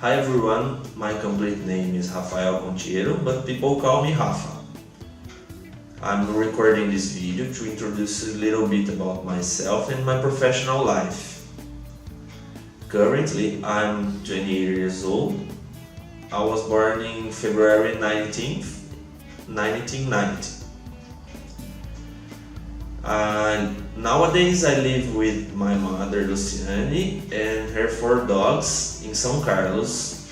Hi everyone, my complete name is Rafael Contiero, but people call me Rafa. I'm recording this video to introduce a little bit about myself and my professional life. Currently, I'm 28 years old. I was born in February 19th, 1990. Nowadays I live with my mother Luciane and her 4 dogs in São Carlos.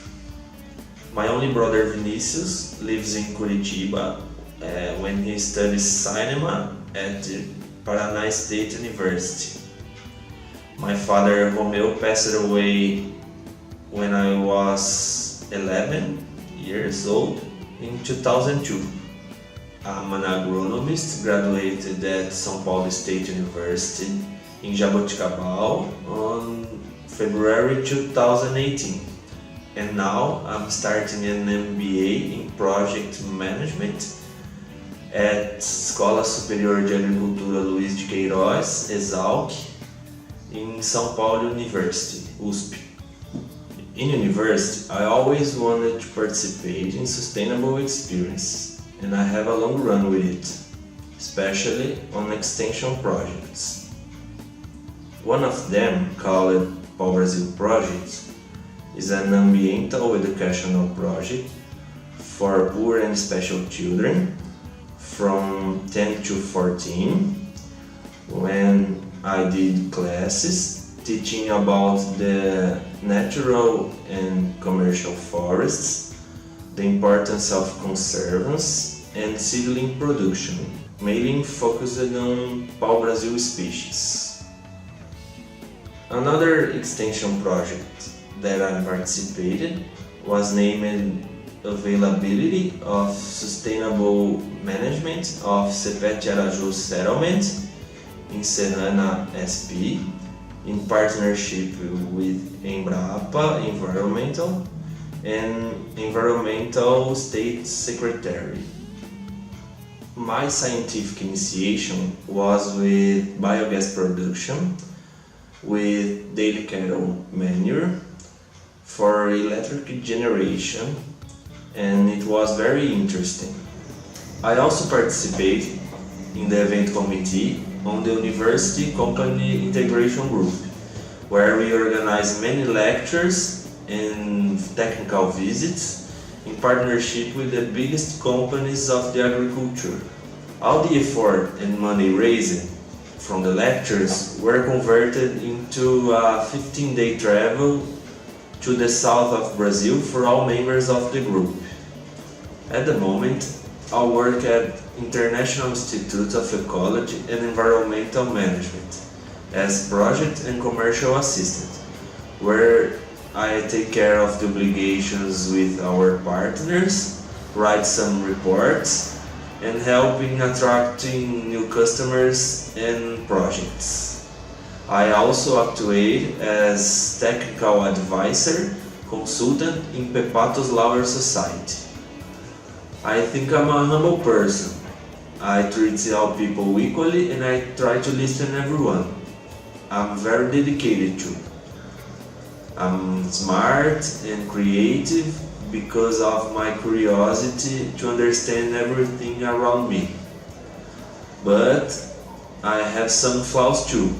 My only brother Vinicius lives in Curitiba when he studies cinema at the Paraná State University. My father Romeo passed away when I was 11 years old in 2002. I'm an agronomist, graduated at São Paulo-SP University in Jaboticabal on February 2018. And now I'm starting an MBA in Project Management at Escola Superior de Agricultura Luiz de Queiroz, ESALC, in São Paulo University, USP. In university, I always wanted to participate in sustainable experiences. And I have a long run with it, especially on extension projects. One of them, called Pau Brasil Project, is an ambiental educational project for poor and special children from 10 to 14, when I did classes teaching about the natural and commercial forests, the importance of conservance and seedling production, mainly focused on Pau Brasil species. Another extension project that I participated was named Availability of Sustainable Management of Cepete Araju Settlement in Serrana SP, in partnership with Embrapa Environmental and Environmental State Secretary. My scientific initiation was with biogas production with daily cattle manure for electric generation, and it was very interesting. I also participated in the event committee on the University Company Integration Group, where we organized many lectures and technical visits in partnership with the biggest companies of the agriculture. All the effort and money raised from the lectures were converted into a 15-day travel to the south of Brazil for all members of the group. At the moment, I work at International Institute of Ecology and Environmental Management as project and commercial assistant, where I take care of the obligations with our partners, write some reports, and help in attracting new customers and projects. I also actuate as technical advisor, consultant in Pepatos Lauer Society. I think I'm a humble person. I treat all people equally and I try to listen to everyone. I'm very dedicated to. I'm smart and creative because of my curiosity to understand everything around me. But I have some flaws too.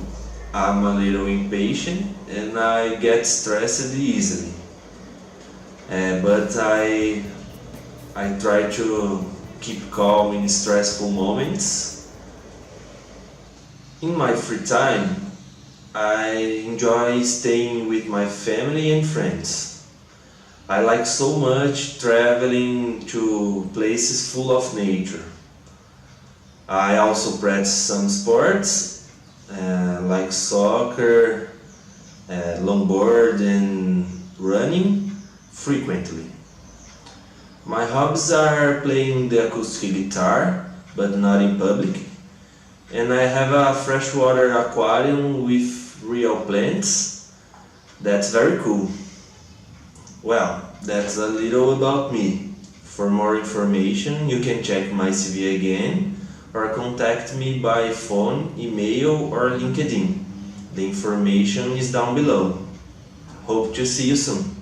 I'm a little impatient and I get stressed easily. But I try to keep calm in stressful moments. In my free time, I enjoy staying with my family and friends. I like so much traveling to places full of nature. I also practice some sports like soccer, longboard and running frequently. My hobbies are playing the acoustic guitar, but not in public, and I have a freshwater aquarium with real plants. That's very cool. Well, that's a little about me. For more information, you can check my CV again or contact me by phone, email, or LinkedIn. The information is down below. Hope to see you soon.